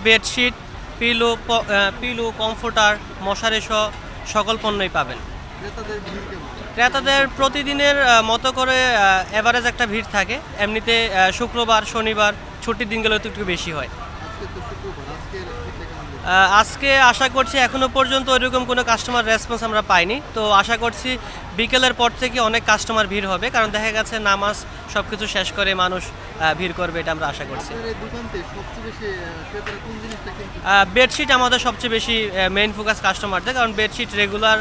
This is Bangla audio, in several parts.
বেডশিট, পিলো, কমফোর্টার, মশারি সহ সকল পণ্যই পাবেন। ক্রেতাদের প্রতিদিনের মতো করে এভারেজ একটা ভিড় থাকে। এমনিতে শুক্রবার, শনিবার ছুটির দিনগুলো একটু বেশি হয়। আজকে আশা করছি এখনও পর্যন্ত ওইরকম কোনো কাস্টমার রেসপন্স আমরা পাইনি, তো আশা করছি বিকেলের পর থেকে অনেক কাস্টমার ভিড় হবে, কারণ দেখা গেছে নামাজ সব কিছু শেষ করে মানুষ ভিড় করবে, এটা আমরা আশা করছি। বেডশিট আমাদের সবচেয়ে বেশি মেইন ফোকাস কাস্টমারদের, কারণ বেডশিট রেগুলার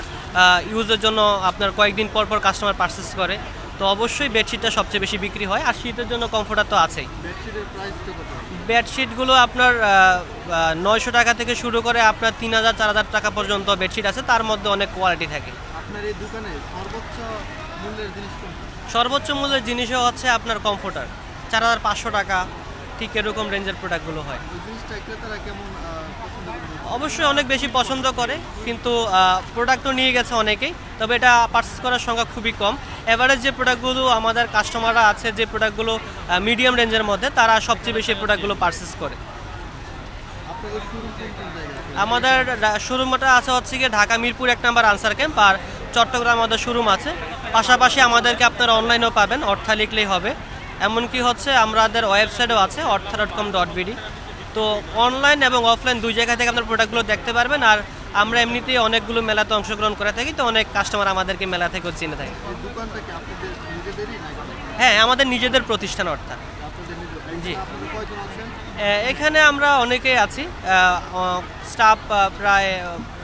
ইউজের জন্য আপনার কয়েকদিন পর পর কাস্টমার পারচেস করে, তো অবশ্যই বেডশিটটা সবচেয়ে বেশি বিক্রি হয়। আর শীতের জন্য কমফোর্টার তো আছেই। বেডশিটগুলো আপনার 900 টাকা থেকে শুরু করে আপনার 3000-4000 টাকা পর্যন্ত বেডশিট আছে, তার মধ্যে অনেক কোয়ালিটি থাকে। আপনার এই দোকানে সর্বোচ্চ মূল্যের জিনিসও হচ্ছে আপনার কমফোর্টার 4500 টাকা, ঠিক এরকম রেঞ্জের প্রোডাক্টগুলো হয়। অবশ্যই অনেক বেশি পছন্দ করে, কিন্তু প্রোডাক্টও নিয়ে গেছে অনেকেই, তবে এটা পারচেস করার সংখ্যা খুবই কম। এভারেজ যে প্রোডাক্টগুলো আমাদের কাস্টমাররা আছে, যে প্রোডাক্টগুলো মিডিয়াম রেঞ্জের মধ্যে, তারা সবচেয়ে বেশি প্রোডাক্টগুলো পারচেস করে। আমাদের শোরুমটা আছে হচ্ছে গিয়ে ঢাকা মিরপুর 1 নম্বর আনসার ক্যাম্প, আর চট্টগ্রাম আমাদের শোরুম আছে। পাশাপাশি আমাদেরকে আপনারা অনলাইনেও পাবেন, অর্থা লিখলেই হবে। এমনকি হচ্ছে আমাদের ওয়েবসাইটও আছে ortha.com.bd, তো অনলাইন এবং অফলাইন দুই জায়গা থেকে আপনার প্রোডাক্টগুলো দেখতে পারবেন। আর আমরা এমনিতেই অনেকগুলো মেলাতে অংশগ্রহণ করে থাকি, তো অনেক কাস্টমার আমাদেরকে মেলা থেকেও চিনে থাকে। হ্যাঁ, আমাদের নিজেদের প্রতিষ্ঠান অর্থাৎ। জি, এখানে আমরা অনেকেই আছি, স্টাফ প্রায়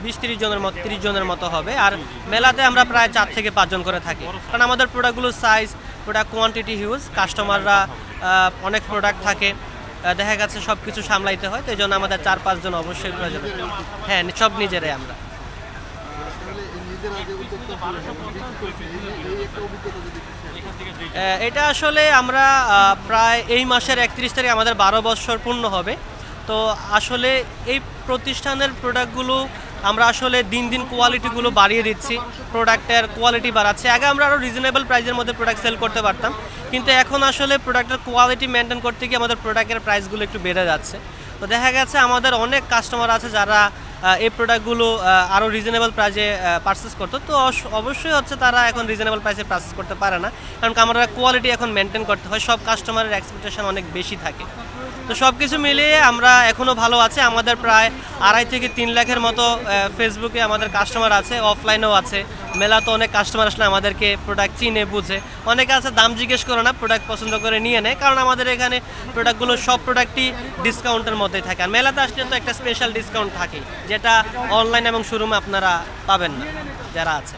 20-30 জনের মতো হবে। আর মেলাতে আমরা প্রায় 4 থেকে 5 জন করে থাকি, কারণ আমাদের প্রোডাক্টগুলোর সাইজ, প্রোডাক্ট কোয়ান্টিটি হিউজ, কাস্টমাররা অনেক প্রোডাক্ট থাকে, দেখা গেছে সব কিছু সামলাইতে হয়, তো এই জন্য আমাদের 4-5 জন অবশ্যই প্রয়োজন। হ্যাঁ, সব নিজেরাই আমরা। এটা আসলে আমরা প্রায় এই মাসের 31 তারিখ আমাদের 12 বছর পূর্ণ হবে। তো আসলে এই প্রতিষ্ঠানের প্রোডাক্টগুলো আমরা আসলে দিন দিন কোয়ালিটিগুলো বাড়িয়ে দিচ্ছি, প্রোডাক্টের কোয়ালিটি বাড়াচ্ছি। আগে আমরা আরও রিজনেবল প্রাইসের মধ্যে প্রোডাক্ট সেল করতে পারতাম, কিন্তু এখন আসলে প্রোডাক্টের কোয়ালিটি মেনটেন করতে গিয়ে আমাদের প্রোডাক্টের প্রাইসগুলো একটু বেড়ে যাচ্ছে। তো দেখা গেছে আমাদের অনেক কাস্টমার আছে যারা এই প্রোডাক্টগুলো আরও রিজনেবল প্রাইসে পারচেস করতো, তো অবশ্যই হচ্ছে তারা এখন রিজনেবল প্রাইসে পারচেস করতে পারে না, কারণ আমরা কোয়ালিটি এখন মেনটেন করতে হয়। সব কাস্টমারের এক্সপেকটেশন অনেক বেশি থাকে, তো সব কিছু মিলিয়ে আমরা এখনও ভালো আছি। আমাদের প্রায় 2.5 থেকে 3 লাখের মতো ফেসবুকে আমাদের কাস্টমার আছে, অফলাইনেও আছে। মেলাতে অনেক কাস্টমার আসলে আমাদেরকে প্রোডাক্ট চিনে বুঝে, অনেকে আছে দাম জিজ্ঞেস করে না, প্রোডাক্ট পছন্দ করে নিয়ে নেয়, কারণ আমাদের এখানে প্রোডাক্টগুলো সব প্রোডাক্টই ডিসকাউন্টের মধ্যেই থাকে। আর মেলাতে আসলে তো একটা স্পেশাল ডিসকাউন্ট থাকে, যেটা অনলাইন এবং শোরুমে আপনারা পাবেন না যারা আছে।